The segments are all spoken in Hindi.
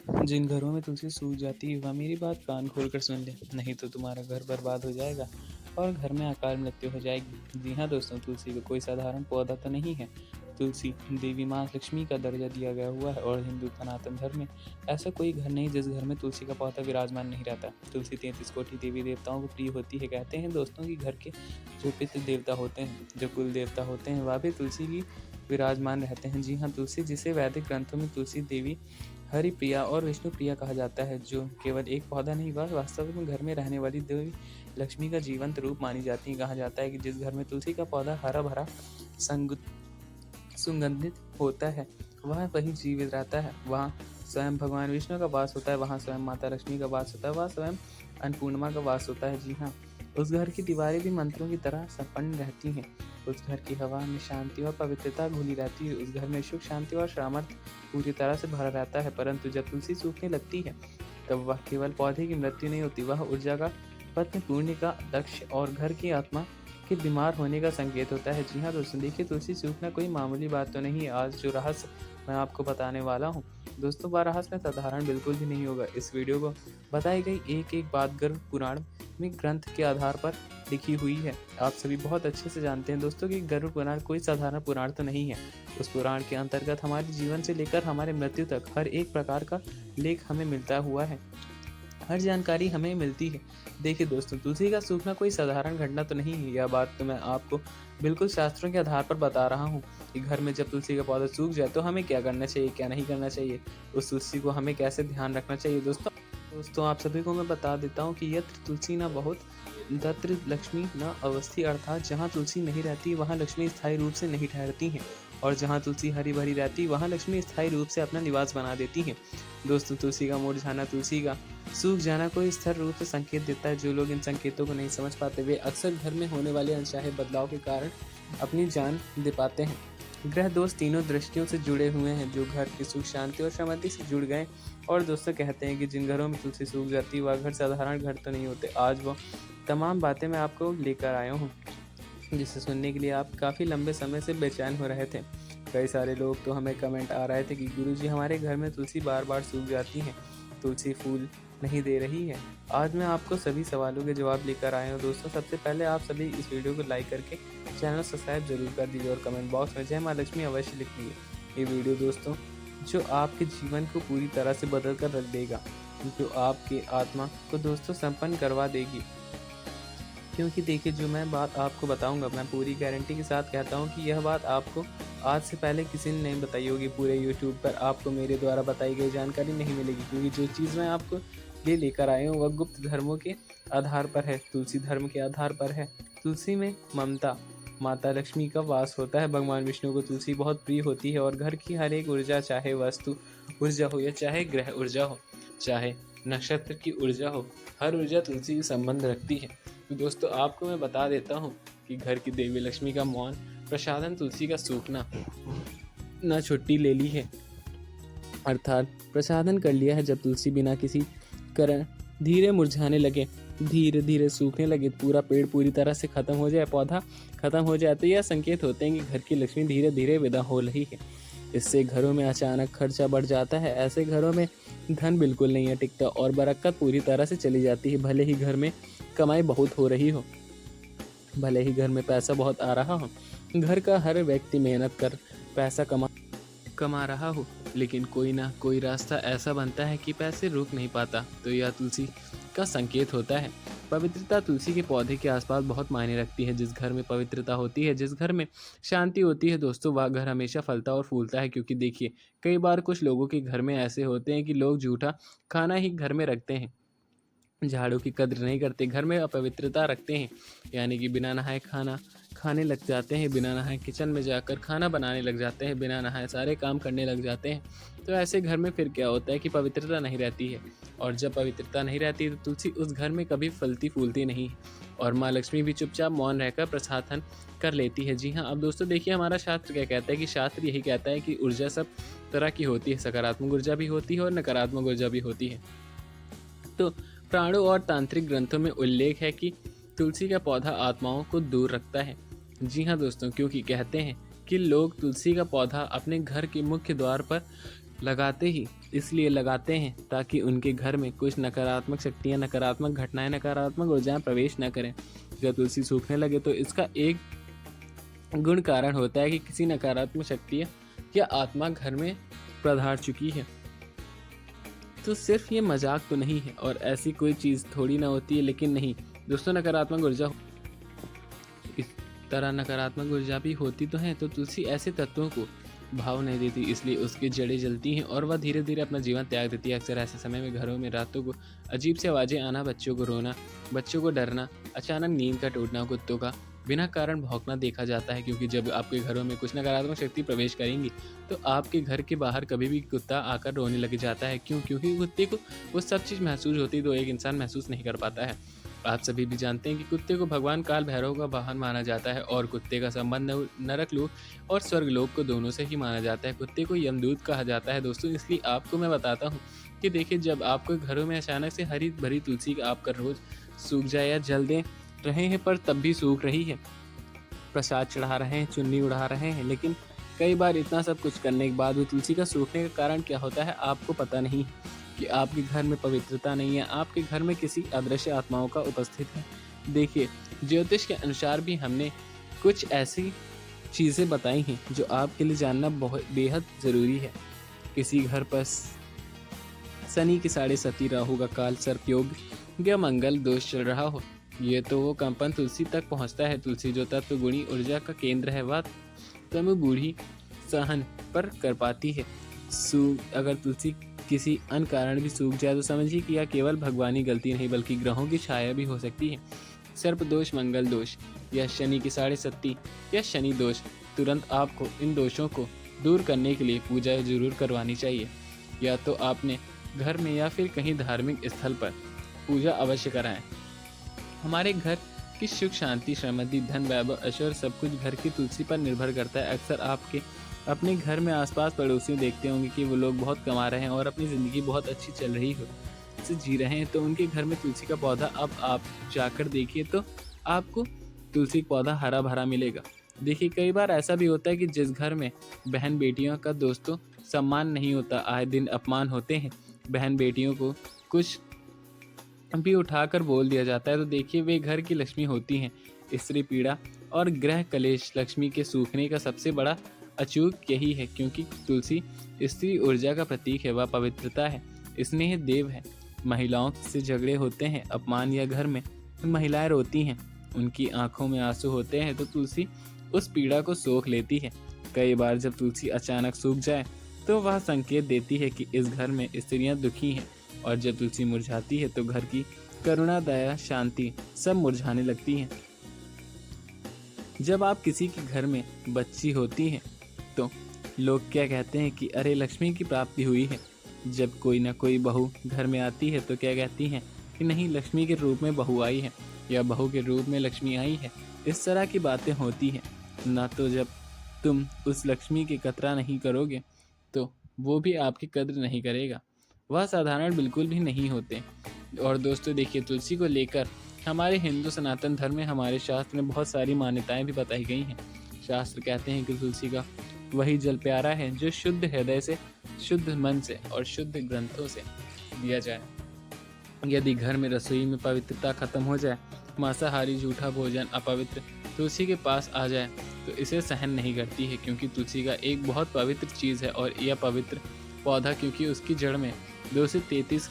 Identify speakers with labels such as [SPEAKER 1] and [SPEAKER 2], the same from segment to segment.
[SPEAKER 1] जिन घरों में तुलसी सूख जाती है वह मेरी बात कान खोलकर सुन ले, नहीं तो तुम्हारा घर बर्बाद हो जाएगा और घर में अकाल मृत्यु हो जाएगी। जी हाँ दोस्तों, तुलसी को कोई साधारण पौधा तो नहीं है। तुलसी देवी माँ लक्ष्मी का दर्जा दिया गया हुआ है और हिंदू सनातन धर्म में ऐसा कोई घर नहीं जिस घर में तुलसी का पौधा विराजमान नहीं रहता। तुलसी 33 कोटि देवी देवताओं को प्रिय होती है। कहते हैं दोस्तों कि घर के जो पितृ देवता होते हैं, जो कुल देवता होते हैं, वह भी तुलसी की विराजमान रहते हैं। जी हाँ, तुलसी जिसे वैदिक ग्रंथों में तुलसी देवी हरि प्रिया और विष्णु प्रिया कहा जाता है, जो केवल एक पौधा नहीं, वह वास्तव में घर में रहने वाली देवी लक्ष्मी का जीवंत रूप मानी जाती है। कहा जाता है कि जिस घर में तुलसी का पौधा हरा भरा सुगंधित होता है, वह वही जीवित रहता है। वहाँ स्वयं भगवान विष्णु का वास होता है, वहाँ स्वयं माता लक्ष्मी का वास होता है, वहाँ स्वयं अन्नपूर्णिमा का वास होता है। जी हाँ, उस घर की दीवारें भी मंत्रों की तरह संपन्न रहती हैं। उस घर की हवा में शांति और पवित्रता घुली रहती है। उस घर में सुख, शांति और सामर्थ्य पूरी तरह से भरा रहता है। परंतु जब तुलसी सूखने लगती है, तब वह केवल पौधे की मृत्यु नहीं होती, वह ऊर्जा का पत्न, पुण्य का दक्ष और घर की आत्मा के बीमार होने का संकेत होता है। जी हाँ दोस्तों, देखिए तुलसी सूखना कोई मामूली बात तो नहीं है। आज जो रहस्य मैं आपको बताने वाला हूँ दोस्तों, वह रहस्य साधारण बिल्कुल भी नहीं होगा। इस वीडियो को बताई गई एक एक बात गर्भ पुराण में ग्रंथ के आधार पर लिखी हुई है। आप सभी बहुत अच्छे से जानते हैं दोस्तों कि गरुड़ पुराण कोई साधारण पुराण तो नहीं है। उस पुराण के अंतर्गत हमारे जीवन से लेकर हमारे मृत्यु तक हर एक प्रकार का लेख हमें मिलता हुआ है, हर जानकारी हमें मिलती है। देखिए दोस्तों, तुलसी का सूखना कोई साधारण घटना तो नहीं है। यह बात तो मैं आपको बिल्कुल शास्त्रों के आधार पर बता रहा हूँ कि घर में जब तुलसी का पौधा सूख जाए तो हमें क्या करना चाहिए, क्या नहीं करना चाहिए, उस तुलसी को हमें कैसे ध्यान रखना चाहिए। दोस्तों आप सभी को मैं बता देता हूँ कि यत्र तुलसी न बहुत तत्र लक्ष्मी न अवस्थी, अर्थात जहाँ तुलसी नहीं रहती वहाँ लक्ष्मी स्थायी रूप से नहीं ठहरती हैं, और जहाँ तुलसी हरी भरी रहती वहाँ लक्ष्मी स्थायी रूप से अपना निवास बना देती हैं। दोस्तों, तुलसी का मुरझाना, तुलसी का सूख जाना कोई स्थिर रूप से संकेत देता है। जो लोग इन संकेतों को नहीं समझ पाते, वे अक्सर घर में होने वाले अनचाहे बदलाव के कारण अपनी जान दे पाते हैं। ग्रह दोष तीनों दृष्टियों से जुड़े हुए हैं, जो घर की सुख, शांति और समृद्धि से जुड़ गए। और दोस्तों कहते हैं कि जिन घरों में तुलसी सूख जाती है वह घर साधारण घर तो नहीं होते। आज वो तमाम बातें मैं आपको लेकर आया हूँ, जिसे सुनने के लिए आप काफ़ी लंबे समय से बेचैन हो रहे थे। कई सारे लोग तो हमें कमेंट आ रहे थे कि गुरुजी हमारे घर में तुलसी बार बार सूख जाती है, तुलसी फूल नहीं दे रही है। आज मैं आपको सभी सवालों के जवाब लेकर आया हूँ। दोस्तों सबसे पहले आप सभी इस वीडियो को लाइक करके चैनल सब्सक्राइब जरूर कर दीजिए और कमेंट बॉक्स में जय माँ लक्ष्मी अवश्य लिख दीजिए। ये वीडियो दोस्तों जो आपके जीवन को पूरी तरह से बदल कर रख देगा, जो आपकी आत्मा को दोस्तों संपन्न करवा देगी। क्योंकि देखिए जो मैं बात आपको बताऊंगा, मैं पूरी गारंटी के साथ कहता हूं कि यह बात आपको आज से पहले किसी ने नहीं बताई होगी। पूरे यूट्यूब पर आपको मेरे द्वारा बताई गई जानकारी नहीं मिलेगी, क्योंकि जो चीज़ मैं आपको ये लेकर आया हूँ वह गुप्त धर्मों के आधार पर है, तुलसी धर्म के आधार पर है। तुलसी में ममता, माता लक्ष्मी का वास होता है। भगवान विष्णु को तुलसी बहुत प्रिय होती है और घर की हर एक ऊर्जा, चाहे वस्तु ऊर्जा हो या चाहे ग्रह ऊर्जा हो, चाहे नक्षत्र की ऊर्जा हो, हर ऊर्जा तुलसी से संबंध रखती है। तो दोस्तों आपको मैं बता देता हूँ कि घर की देवी लक्ष्मी का मौन प्रसादन, तुलसी का सूखना ना छुट्टी ले ली है, अर्थात प्रसादन कर लिया है। जब तुलसी बिना किसी कारण धीरे मुरझाने लगे, धीरे धीरे सूखने लगे, पूरा पेड़ पूरी तरह से खत्म हो जाए, पौधा खत्म हो जाए, तो यह संकेत होते हैं कि घर की लक्ष्मी धीरे धीरे विदा हो रही है। इससे घरों में अचानक खर्चा बढ़ जाता है। ऐसे घरों में धन बिल्कुल नहीं है टिकता और बरकत पूरी तरह से चली जाती है। भले ही घर में कमाई बहुत हो रही हो, भले ही घर में पैसा बहुत आ रहा हो, घर का हर व्यक्ति मेहनत कर पैसा कमा रहा हो, लेकिन कोई ना कोई रास्ता ऐसा बनता है कि पैसे रुक नहीं पाता, तो यह तुलसी का संकेत होता है। पवित्रता तुलसी के पौधे के आसपास बहुत मायने रखती है। जिस घर में पवित्रता होती है, जिस घर में शांति होती है दोस्तों, वह घर हमेशा फलता और फूलता है। क्योंकि देखिए कई बार कुछ लोगों के घर में ऐसे होते हैं कि लोग झूठा खाना ही घर में रखते हैं, झाड़ू की कद्र नहीं करते, घर में अपवित्रता रखते हैं, यानी कि बिना नहाए खाना खाने लग जाते हैं, बिना नहाए किचन में जाकर खाना बनाने लग जाते हैं, बिना नहाए सारे काम करने लग जाते हैं। तो ऐसे घर में फिर क्या होता है कि पवित्रता नहीं रहती है, और जब पवित्रता नहीं रहती तो तुलसी उस घर में कभी फलती फूलती नहीं है, और माँ लक्ष्मी भी चुपचाप मौन रहकर प्रसाधन कर लेती है। जी हाँ, अब दोस्तों देखिए हमारा शास्त्र क्या कहता है कि शास्त्र यही कहता है कि ऊर्जा सब तरह की होती है, सकारात्मक ऊर्जा भी होती है और नकारात्मक ऊर्जा भी होती है। तो प्राणों और तांत्रिक ग्रंथों में उल्लेख है कि तुलसी का पौधा आत्माओं को दूर रखता है। जी हाँ दोस्तों, क्योंकि कहते हैं कि लोग तुलसी का पौधा अपने घर के मुख्य द्वार पर लगाते ही इसलिए लगाते हैं ताकि उनके घर में कुछ नकारात्मक शक्तियाँ, नकारात्मक घटनाएं, नकारात्मक ऊर्जाएं प्रवेश न करें। जब तुलसी सूखने लगे तो इसका एक गुण कारण होता है कि किसी नकारात्मक शक्ति या आत्मा घर में पधार चुकी है। तो सिर्फ ये मजाक तो नहीं है और ऐसी कोई चीज़ थोड़ी ना होती है, लेकिन नहीं दोस्तों, नकारात्मक ऊर्जा इस तरह नकारात्मक ऊर्जा भी होती तो है। तो तुलसी ऐसे तत्वों को भाव नहीं देती, इसलिए उसकी जड़ें जलती हैं और वह धीरे धीरे अपना जीवन त्याग देती है। अक्सर ऐसे समय में घरों में रातों को अजीब सी आवाज़ें आना, बच्चों को रोना, बच्चों को डरना, अचानक नींद का टूटना, कुत्तों का बिना कारण भौंकना देखा जाता है। क्योंकि जब आपके घरों में कुछ नकारात्मक शक्ति प्रवेश करेंगी तो आपके घर के बाहर कभी भी कुत्ता आकर रोने लग जाता है। क्यों? क्योंकि कुत्ते को वो सब चीज़ महसूस होती है तो एक इंसान महसूस नहीं कर पाता है। आप सभी भी जानते हैं कि कुत्ते को भगवान काल भैरव का वाहन माना जाता है और कुत्ते का संबंध नरक लोक और स्वर्ग लोक को दोनों से ही माना जाता है। कुत्ते को यमदूत कहा जाता है दोस्तों। इसलिए आपको मैं बताता हूँ कि देखिए, जब आपके घरों में अचानक से हरी भरी तुलसी आपका रोज सूख जाए या जल दे रहे हैं पर तब भी सूख रही है, प्रसाद चढ़ा रहे हैं, चुन्नी उड़ा रहे हैं, लेकिन कई बार इतना सब कुछ करने के बाद भी तुलसी का सूखने का कारण क्या होता है आपको पता नहीं कि आपके घर में पवित्रता नहीं है, आपके घर में किसी अदृश्य आत्माओं का उपस्थित है। देखिए, ज्योतिष के अनुसार भी हमने कुछ ऐसी चीज़ें बताई हैं जो आपके लिए जानना बहुत बेहद ज़रूरी है। किसी घर पर शनि की 7.5 राहु का काल सर्प योग या मंगल दोष चल रहा हो, ये तो वो कंपन तुलसी तक पहुंचता है। तुलसी जो तत्व गुणी ऊर्जा का केंद्र है वह तम बूढ़ी सहन पर कर पाती है। अगर तुलसी किसी अन्य कारण भी सूख जाए तो समझिए कि यह केवल भगवानी गलती नहीं बल्कि ग्रहों की छाया भी हो सकती है। सर्प दोष, मंगल दोष या शनि की 7.5 या शनि दोष, तुरंत आपको इन दोषों को दूर करने के लिए पूजा जरूर करवानी चाहिए। या तो आपने घर में या फिर कहीं धार्मिक स्थल पर पूजा अवश्य कराएं। हमारे घर की सुख शांति, समृद्धि, धन, वैभव, ऐश्वर्य सब कुछ घर की तुलसी पर निर्भर करता है। अक्सर आपके अपने घर में आसपास पड़ोसियों देखते होंगे कि वो लोग बहुत कमा रहे हैं और अपनी ज़िंदगी बहुत अच्छी चल रही हो से जी रहे हैं, तो उनके घर में तुलसी का पौधा अब आप जाकर देखिए तो आपको तुलसी का पौधा हरा भरा मिलेगा। देखिए, कई बार ऐसा भी होता है कि जिस घर में बहन बेटियों का दोस्तों सम्मान नहीं होता, आए दिन अपमान होते हैं, बहन बेटियों को कुछ भी उठाकर बोल दिया जाता है, तो देखिए वे घर की लक्ष्मी होती हैं। स्त्री पीड़ा और ग्रह कलेश लक्ष्मी के सूखने का सबसे बड़ा अचूक यही है, क्योंकि तुलसी स्त्री ऊर्जा का प्रतीक है, वह पवित्रता है, स्नेह देव है। महिलाओं से झगड़े होते हैं, अपमान या घर में महिलाएं रोती हैं, उनकी आंखों में आंसू होते हैं, तो तुलसी उस पीड़ा को सोख लेती है। कई बार जब तुलसी अचानक सूख जाए तो वह संकेत देती है कि इस घर में स्त्रियां दुखी हैं, और जब तुलसी मुरझाती है तो घर की करुणा, दया, शांति सब मुरझाने लगती हैं। जब आप किसी के घर में बच्ची होती हैं तो लोग क्या कहते हैं कि अरे लक्ष्मी की प्राप्ति हुई है। जब कोई ना कोई बहू घर में आती है तो क्या कहती हैं कि नहीं, लक्ष्मी के रूप में बहू आई है या बहू के रूप में लक्ष्मी आई है। इस तरह की बातें होती हैं ना। तो जब तुम उस लक्ष्मी की कतरा नहीं करोगे तो वो भी आपकी कद्र नहीं करेगा। वह साधारण बिल्कुल भी नहीं होते। और दोस्तों देखिए, तुलसी को लेकर हमारे हिंदू सनातन धर्म में, हमारे शास्त्र में बहुत सारी मान्यताएं भी बताई गई हैं। शास्त्र कहते हैं कि तुलसी का वही जल प्यारा है जो शुद्ध हृदय से, शुद्ध मन से और शुद्ध ग्रंथों से दिया जाए। यदि घर में रसोई में पवित्रता खत्म हो जाए, मांसाहारी झूठा भोजन अपवित्र तुलसी के पास आ जाए तो इसे सहन नहीं करती है, क्योंकि तुलसी का एक बहुत पवित्र चीज़ है। और यह पवित्र पौधा, क्योंकि उसकी जड़ में 2 से 33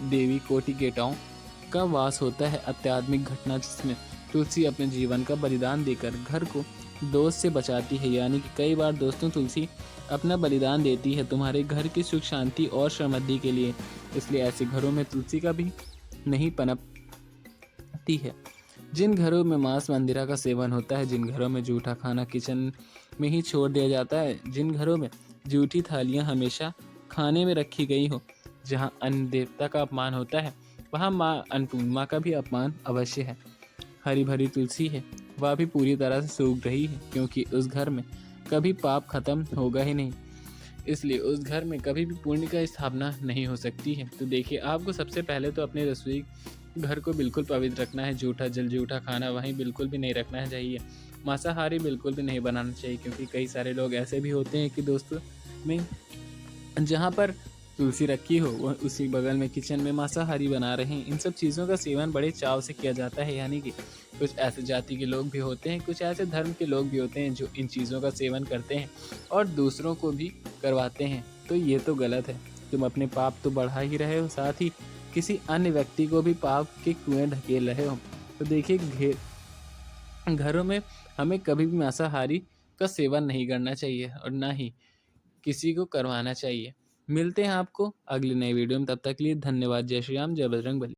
[SPEAKER 1] देवी कोटि केटाओं का वास होता है। अत्यात्मिक घटना जिसमें तुलसी अपने जीवन का बलिदान देकर घर को दोष से बचाती है। यानी कि कई बार दोस्तों तुलसी अपना बलिदान देती है तुम्हारे घर की सुख शांति और समृद्धि के लिए। इसलिए ऐसे घरों में तुलसी का भी नहीं पनपती है। जिन घरों में मांस मंदिरा का सेवन होता है, जिन घरों में जूठा खाना किचन में ही छोड़ दिया जाता है, जिन घरों में जूठी थालियां हमेशा खाने में रखी गई हो, जहां अन्न देवता का अपमान होता है, वहां माँ अन्नपूर्णा का भी अपमान अवश्य है। हरी भरी तुलसी है, वह भी पूरी तरह से सूख रही है, क्योंकि उस घर में कभी पाप खत्म होगा ही नहीं। इसलिए उस घर में कभी भी पुण्य का स्थापना नहीं हो सकती है। तो देखिए, आपको सबसे पहले तो अपने रसोई घर को बिल्कुल पवित्र रखना है। जूठा जल, जूठा खाना वहीं बिल्कुल भी नहीं रखना है चाहिए। मांसाहारी बिल्कुल भी नहीं बनाना चाहिए, क्योंकि कई सारे लोग ऐसे भी होते हैं कि दोस्तों में जहाँ पर तुलसी रखी हो, वह उसी बगल में किचन में मांसाहारी बना रहे हैं। इन सब चीज़ों का सेवन बड़े चाव से किया जाता है। यानी कि कुछ ऐसे जाति के लोग भी होते हैं, कुछ ऐसे धर्म के लोग भी होते हैं जो इन चीज़ों का सेवन करते हैं और दूसरों को भी करवाते हैं। तो ये तो गलत है। तुम अपने पाप तो बढ़ा ही रहे हो, साथ ही किसी अन्य व्यक्ति को भी पाप के कुएं ढकेल रहे हो। तो देखिए, घरों में हमें कभी भी मांसाहारी का सेवन नहीं करना चाहिए और ना ही किसी को करवाना चाहिए। मिलते हैं आपको अगली नई वीडियो में, तब तक के लिए धन्यवाद। जय श्री राम, जय बजरंग बली।